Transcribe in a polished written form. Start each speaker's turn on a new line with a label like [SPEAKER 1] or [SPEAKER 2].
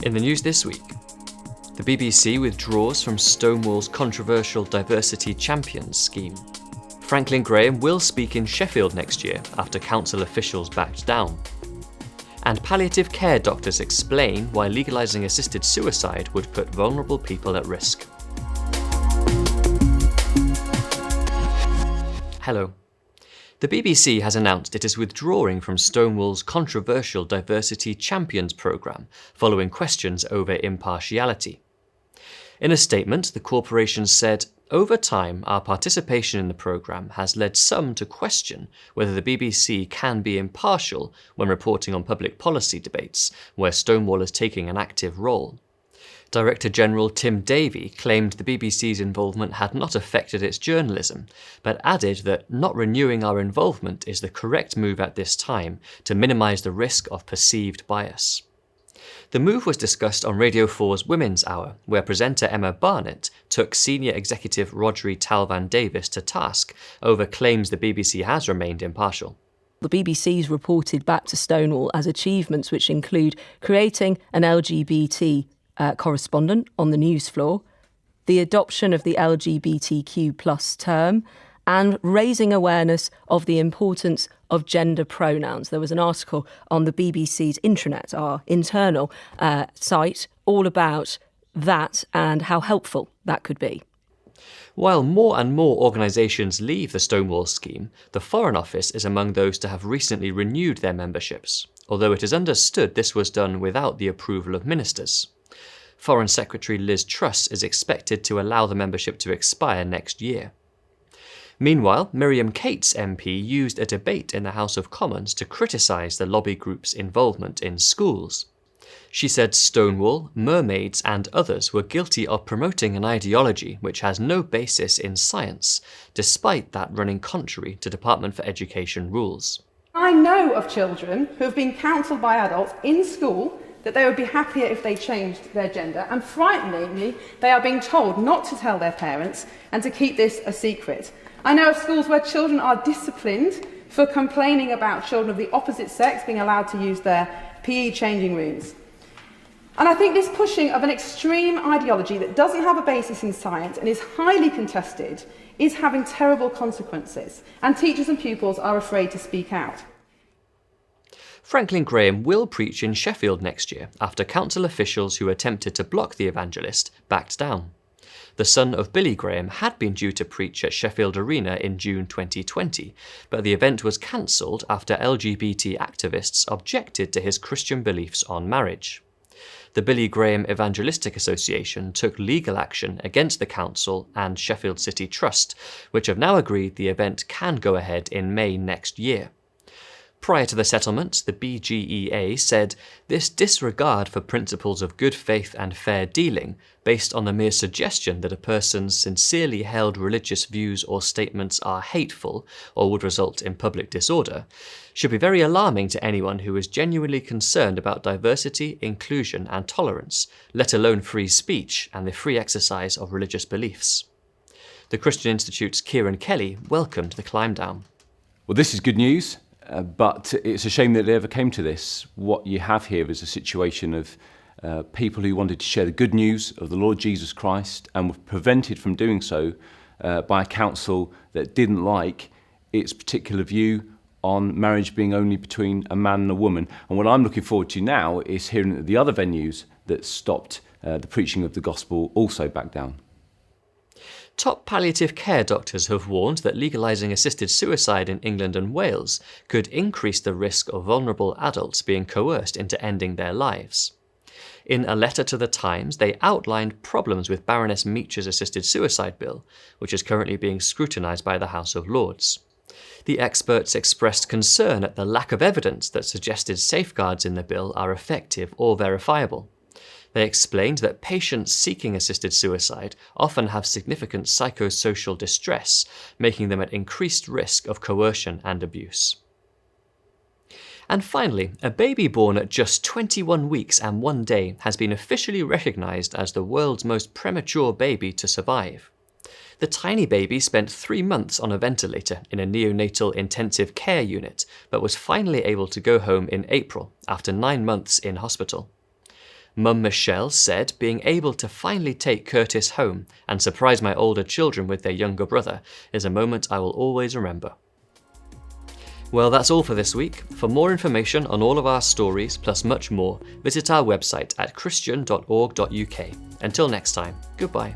[SPEAKER 1] In the news this week, the BBC withdraws from Stonewall's controversial Diversity Champions scheme. Franklin Graham will speak in Sheffield next year after council officials backed down. And palliative care doctors explain why legalising assisted suicide would put vulnerable people at risk. Hello. The BBC has announced it is withdrawing from Stonewall's controversial Diversity Champions programme following questions over impartiality. In a statement, the corporation said, "Over time, our participation in the programme has led some to question whether the BBC can be impartial when reporting on public policy debates, where Stonewall is taking an active role." Director General Tim Davie claimed the BBC's involvement had not affected its journalism, but added that not renewing our involvement is the correct move at this time to minimise the risk of perceived bias. The move was discussed on Radio 4's Women's Hour, where presenter Emma Barnett took senior executive Rodri Talvan-Davis to task over claims the BBC has remained impartial.
[SPEAKER 2] The BBC's reported back to Stonewall as achievements which include creating an LGBT correspondent on the news floor, the adoption of the LGBTQ+ term, and raising awareness of the importance of gender pronouns. There was an article on the BBC's intranet, our internal site, all about that and how helpful that could be.
[SPEAKER 1] While more and more organisations leave the Stonewall scheme, the Foreign Office is among those to have recently renewed their memberships, although it is understood this was done without the approval of ministers. Foreign Secretary Liz Truss is expected to allow the membership to expire next year. Meanwhile, Miriam Cates MP used a debate in the House of Commons to criticise the lobby group's involvement in schools. She said Stonewall, mermaids and others were guilty of promoting an ideology which has no basis in science, despite that running contrary to Department for Education rules.
[SPEAKER 3] I know of children who have been counselled by adults in school that they would be happier if they changed their gender, and frighteningly, they are being told not to tell their parents and to keep this a secret. I know of schools where children are disciplined for complaining about children of the opposite sex being allowed to use their PE changing rooms. And I think this pushing of an extreme ideology that doesn't have a basis in science and is highly contested is having terrible consequences, and teachers and pupils are afraid to speak out.
[SPEAKER 1] Franklin Graham will preach in Sheffield next year after council officials who attempted to block the evangelist backed down. The son of Billy Graham had been due to preach at Sheffield Arena in June 2020, but the event was cancelled after LGBT activists objected to his Christian beliefs on marriage. The Billy Graham Evangelistic Association took legal action against the council and Sheffield City Trust, which have now agreed the event can go ahead in May next year. Prior to the settlement, the BGEA said this disregard for principles of good faith and fair dealing, based on the mere suggestion that a person's sincerely held religious views or statements are hateful or would result in public disorder, should be very alarming to anyone who is genuinely concerned about diversity, inclusion and tolerance, let alone free speech and the free exercise of religious beliefs. The Christian Institute's Kieran Kelly welcomed the climb down.
[SPEAKER 4] Well, this is good news. But it's a shame that it ever came to this. What you have here is a situation of people who wanted to share the good news of the Lord Jesus Christ and were prevented from doing so by a council that didn't like its particular view on marriage being only between a man and a woman. And what I'm looking forward to now is hearing that the other venues that stopped the preaching of the gospel also back down.
[SPEAKER 1] Top palliative care doctors have warned that legalising assisted suicide in England and Wales could increase the risk of vulnerable adults being coerced into ending their lives. In a letter to The Times, they outlined problems with Baroness Meach's assisted suicide bill, which is currently being scrutinised by the House of Lords. The experts expressed concern at the lack of evidence that suggested safeguards in the bill are effective or verifiable. They explained that patients seeking assisted suicide often have significant psychosocial distress, making them at increased risk of coercion and abuse. And finally, a baby born at just 21 weeks and 1 day has been officially recognised as the world's most premature baby to survive. The tiny baby spent 3 months on a ventilator in a neonatal intensive care unit, but was finally able to go home in April after 9 months in hospital. Mum Michelle said being able to finally take Curtis home and surprise my older children with their younger brother is a moment I will always remember. Well, that's all for this week. For more information on all of our stories, plus much more, visit our website at christian.org.uk. Until next time, goodbye.